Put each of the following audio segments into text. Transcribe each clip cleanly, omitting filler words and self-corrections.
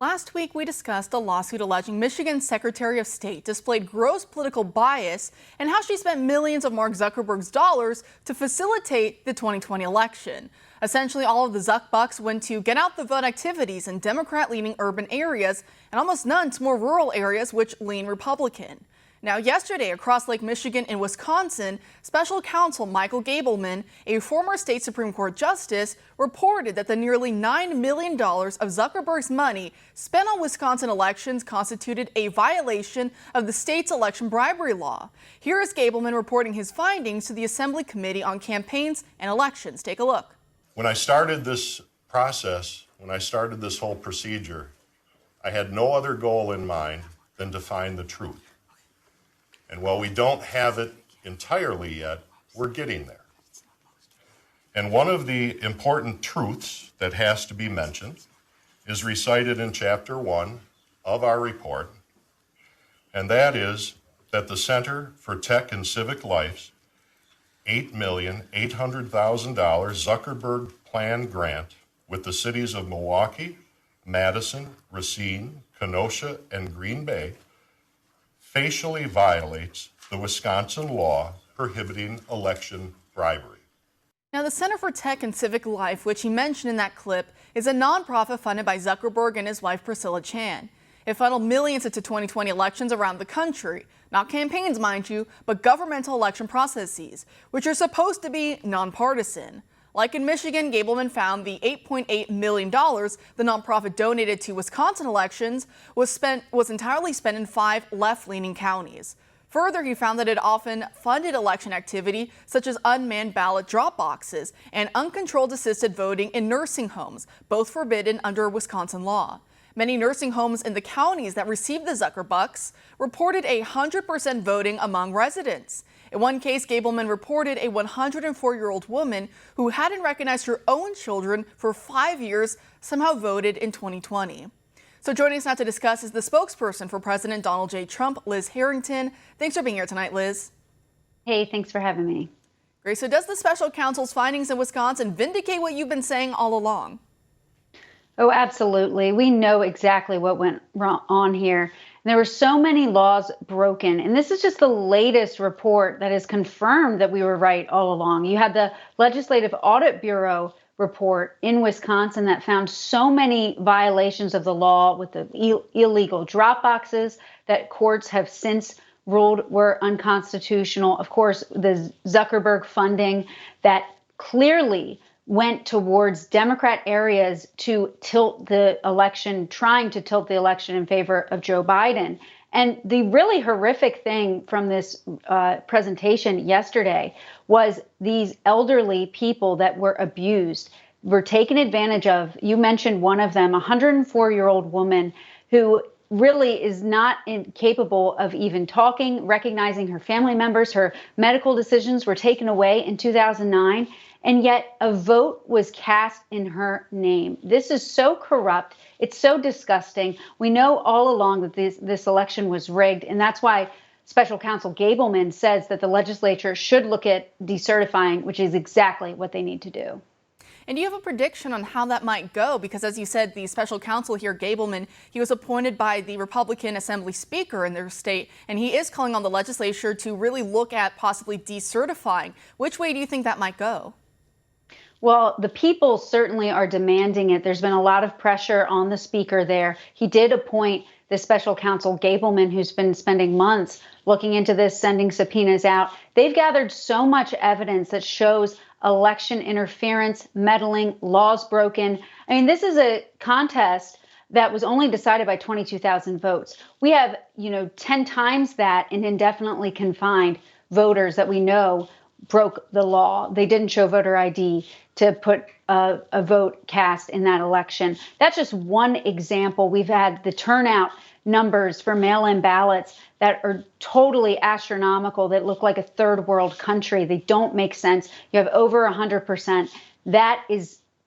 Last week, we discussed a lawsuit alleging Michigan's Secretary of State displayed gross political bias and how she spent millions of Mark Zuckerberg's dollars to facilitate the 2020 election. Essentially, all of the Zuck bucks went to get out the vote activities in Democrat-leaning urban areas and almost none to more rural areas which lean Republican. Now, yesterday, across Lake Michigan in Wisconsin, special counsel Michael Gableman, a former state Supreme Court justice, reported that the nearly $9 million of Zuckerberg's money spent on Wisconsin elections constituted a violation of the state's election bribery law. Here is Gableman reporting his findings to the Assembly Committee on Campaigns and Elections. Take a look. When I started this process, when I started this whole procedure, I had no other goal in mind than to find the truth. And while we don't have it entirely yet, we're getting there. And one of the important truths that has to be mentioned is recited in Chapter 1 of our report, and that is that the Center for Tech and Civic Life's $8,800,000 Zuckerberg Plan grant with the cities of Milwaukee, Madison, Racine, Kenosha, and Green Bay facially violates the Wisconsin law prohibiting election bribery. Now, the Center for Tech and Civic Life, which he mentioned in that clip, is a nonprofit funded by Zuckerberg and his wife Priscilla Chan. It funneled millions into 2020 elections around the country. Not campaigns, mind you, but governmental election processes, which are supposed to be nonpartisan. Like in Michigan, Gableman found the $8.8 million the nonprofit donated to Wisconsin elections was entirely spent in 5 left-leaning counties. Further, he found that it often funded election activity such as unmanned ballot drop boxes and uncontrolled assisted voting in nursing homes, both forbidden under Wisconsin law. Many nursing homes in the counties that received the Zuckerbucks reported 100% voting among residents. In one case, Gableman reported a 104-year-old woman who hadn't recognized her own children for 5 years somehow voted in 2020. So joining us now to discuss is the spokesperson for President Donald J. Trump, Liz Harrington. Thanks for being here tonight, Liz. Hey, thanks for having me. Great. So does the special counsel's findings in Wisconsin vindicate what you've been saying all along? Oh, absolutely. We know exactly what went on here. And there were so many laws broken. And this is just the latest report that has confirmed that we were right all along. You had the Legislative Audit Bureau report in Wisconsin that found so many violations of the law with the illegal drop boxes that courts have since ruled were unconstitutional. Of course, the Zuckerberg funding that clearly went towards Democrat areas to tilt the election, trying to tilt the election in favor of Joe Biden. And the really horrific thing from this presentation yesterday was these elderly people that were abused, were taken advantage of. You mentioned one of them, a 104-year-old woman who really is not capable of even talking, recognizing her family members. Her medical decisions were taken away in 2009. And yet a vote was cast in her name. This is so corrupt. It's so disgusting. We know all along that this election was rigged. And that's why Special Counsel Gableman says that the legislature should look at decertifying, which is exactly what they need to do. And do you have a prediction on how that might go? Because as you said, the special counsel here, Gableman, he was appointed by the Republican Assembly Speaker in their state, and he is calling on the legislature to really look at possibly decertifying. Which way do you think that might go? Well, the people certainly are demanding it. There's been a lot of pressure on the speaker there. He did appoint the special counsel Gableman, who's been spending months looking into this, sending subpoenas out. They've gathered so much evidence that shows election interference, meddling, laws broken. I mean, this is a contest that was only decided by 22,000 votes. We have, 10 times that in indefinitely confined voters that we know broke the law. They didn't show voter ID to put a vote cast in that election. That's just one example. We've had the turnout numbers for mail-in ballots that are totally astronomical, that look like a third world country. They don't make sense. You have over 100%. That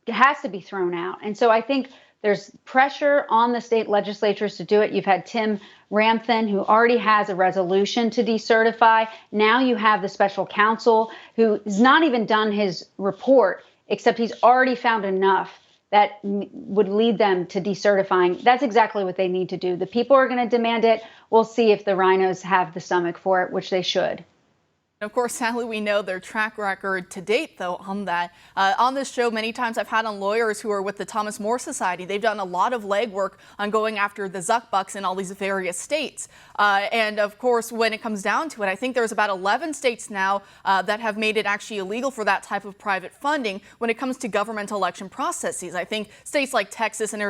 has to be thrown out. And so I think there's pressure on the state legislatures to do it. You've had Tim Ramthun, who already has a resolution to decertify. Now you have the special counsel who has not even done his report, except he's already found enough that would lead them to decertifying, that's exactly what they need to do. The people are going to demand it. We'll see if the rhinos have the stomach for it, which they should. Of course, sadly, we know their track record to date, though, on that. On this show, many times I've had on lawyers who are with the Thomas More Society. They've done a lot of legwork on going after the Zuckbucks in all these various states. And of course, when it comes down to it, I think there's about 11 states now that have made it actually illegal for that type of private funding when it comes to government election processes. I think states like Texas and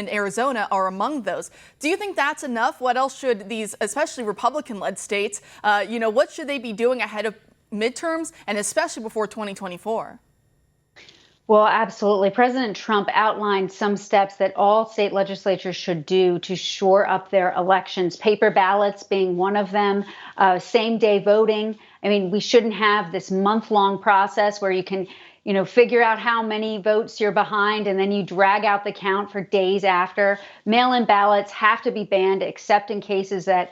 Arizona are among those. Do you think that's enough? What else should these, especially Republican-led states, what should they be doing ahead of midterms and especially before 2024? Well, absolutely. President Trump outlined some steps that all state legislatures should do to shore up their elections, paper ballots being one of them, same-day voting. I mean, we shouldn't have this month-long process where you can, figure out how many votes you're behind and then you drag out the count for days after. Mail-in ballots have to be banned, except in cases that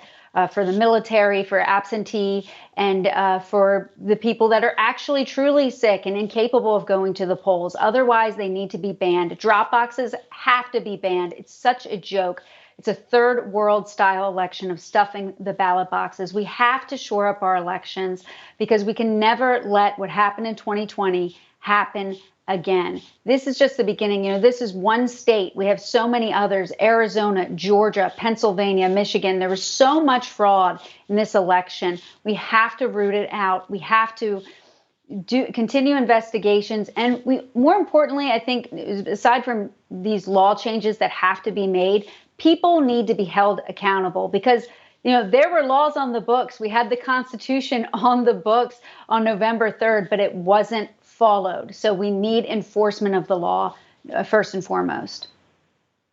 for the military, for absentee, and for the people that are actually truly sick and incapable of going to the polls. Otherwise, they need to be banned. Drop boxes have to be banned. It's such a joke. It's a third world style election of stuffing the ballot boxes. We have to shore up our elections because we can never let what happened in 2020 happen again. This is just the beginning. This is one state. We have so many others: Arizona, Georgia, Pennsylvania, Michigan. There was so much fraud in this election. We have to root it out. We have to continue investigations. And more importantly, I think, aside from these law changes that have to be made, people need to be held accountable because there were laws on the books. We had the Constitution on the books on November 3rd, but it wasn't followed. So we need enforcement of the law first and foremost.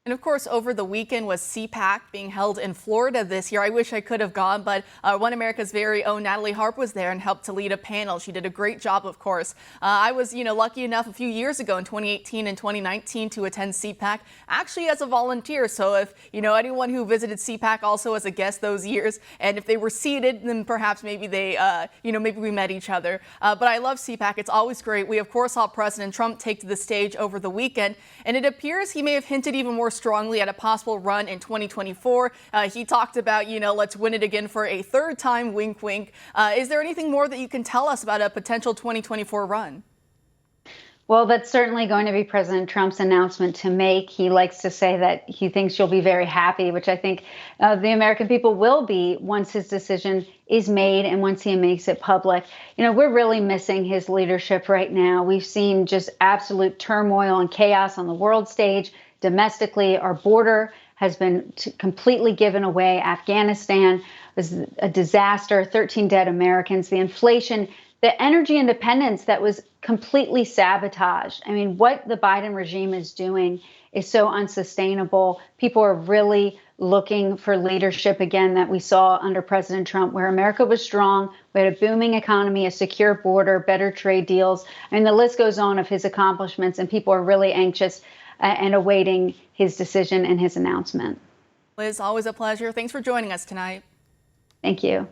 And of course, over the weekend was CPAC being held in Florida this year. I wish I could have gone, but One America's very own Natalie Harp was there and helped to lead a panel. She did a great job, of course. I was, lucky enough a few years ago in 2018 and 2019 to attend CPAC, actually as a volunteer. So if, anyone who visited CPAC also as a guest those years, and if they were seated, then perhaps maybe they, maybe we met each other. But I love CPAC. It's always great. We, of course, saw President Trump take to the stage over the weekend, and it appears he may have hinted even more strongly at a possible run in 2024. He talked about, let's win it again for a third time, wink, wink. Is there anything more that you can tell us about a potential 2024 run? Well, that's certainly going to be President Trump's announcement to make. He likes to say that he thinks you'll be very happy, which I think the American people will be once his decision is made and once he makes it public. We're really missing his leadership right now. We've seen just absolute turmoil and chaos on the world stage. Domestically, our border has been completely given away. Afghanistan was a disaster, 13 dead Americans. The inflation, the energy independence that was completely sabotaged. I mean, what the Biden regime is doing is so unsustainable. People are really looking for leadership again that we saw under President Trump, where America was strong. We had a booming economy, a secure border, better trade deals. I mean, the list goes on of his accomplishments, and people are really anxious and awaiting his decision and his announcement. Liz, always a pleasure. Thanks for joining us tonight. Thank you.